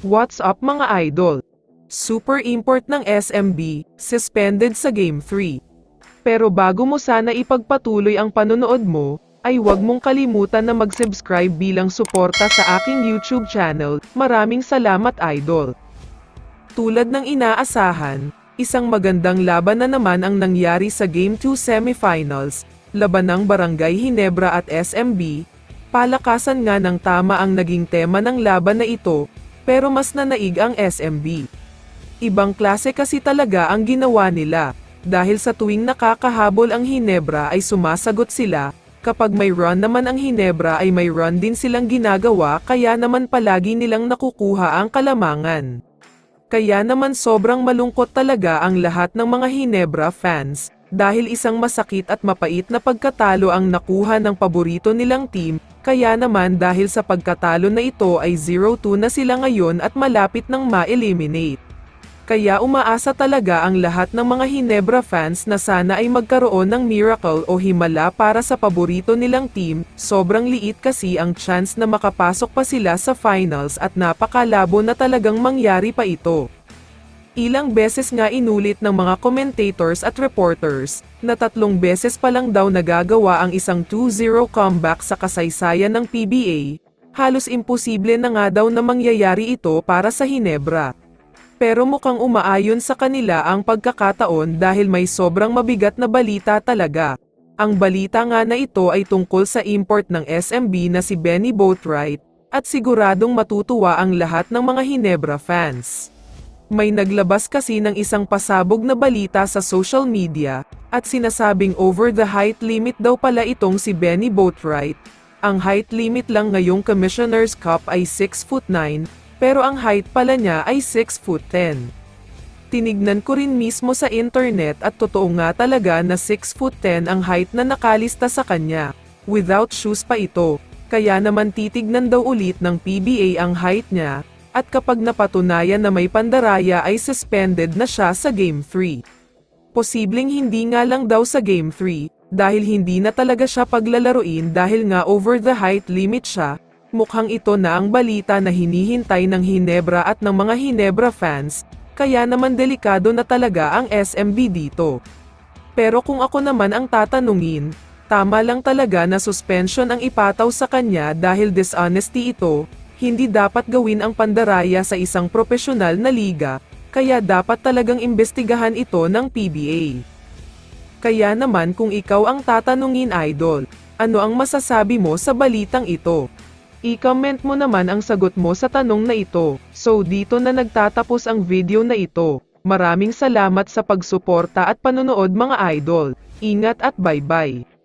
What's up mga idol? Super import ng SMB, suspended sa Game 3. Pero bago mo sana ipagpatuloy ang panonood mo, ay huwag mong kalimutan na mag-subscribe bilang suporta sa aking YouTube channel. Maraming salamat idol. Tulad ng inaasahan, isang magandang laban na naman ang nangyari sa Game 2 semifinals, laban ng Barangay Ginebra at SMB. Palakasan nga ng tama ang naging tema ng laban na ito, pero mas nanaig ang SMB. Ibang klase kasi talaga ang ginawa nila, dahil sa tuwing nakakahabol ang Ginebra ay sumasagot sila, kapag may run naman ang Ginebra ay may run din silang ginagawa, kaya naman palagi nilang nakukuha ang kalamangan. Kaya naman sobrang malungkot talaga ang lahat ng mga Ginebra fans, dahil isang masakit at mapait na pagkatalo ang nakuha ng paborito nilang team, kaya naman dahil sa pagkatalo na ito ay 0-2 na sila ngayon at malapit nang ma-eliminate. Kaya umaasa talaga ang lahat ng mga Ginebra fans na sana ay magkaroon ng miracle o himala para sa paborito nilang team, sobrang liit kasi ang chance na makapasok pa sila sa finals at napakalabo na talagang mangyari pa ito. Ilang beses nga inulit ng mga commentators at reporters, na 3 beses pa lang daw nagagawa ang isang 2-0 comeback sa kasaysayan ng PBA, halos imposible na nga daw na mangyayari ito para sa Ginebra. Pero mukhang umaayon sa kanila ang pagkakataon dahil may sobrang mabigat na balita talaga. Ang balita nga na ito ay tungkol sa import ng SMB na si Benny Boatwright, at siguradong matutuwa ang lahat ng mga Ginebra fans. May naglabas kasi ng isang pasabog na balita sa social media, at sinasabing over the height limit daw pala itong si Benny Boatwright. Ang height limit lang ngayong Commissioner's Cup ay 6'9", pero ang height pala niya ay 6'10". Tinignan ko rin mismo sa internet at totoo nga talaga na 6'10" ang height na nakalista sa kanya. Without shoes pa ito, kaya naman titignan daw ulit ng PBA ang height niya, at kapag napatunayan na may pandaraya ay suspended na siya sa Game 3. Posibleng hindi nga lang daw sa Game 3, dahil hindi na talaga siya paglalaruin dahil nga over the height limit siya. Mukhang ito na ang balita na hinihintay ng Ginebra at ng mga Ginebra fans, kaya naman delikado na talaga ang SMB dito. Pero kung ako naman ang tatanungin, tama lang talaga na suspension ang ipataw sa kanya dahil dishonesty ito. Hindi dapat gawin ang pandaraya sa isang propesyonal na liga, kaya dapat talagang imbestigahan ito ng PBA. Kaya naman kung ikaw ang tatanungin idol, ano ang masasabi mo sa balitang ito? I-comment mo naman ang sagot mo sa tanong na ito. So dito na nagtatapos ang video na ito. Maraming salamat sa pagsuporta at panonood mga idol. Ingat at bye-bye.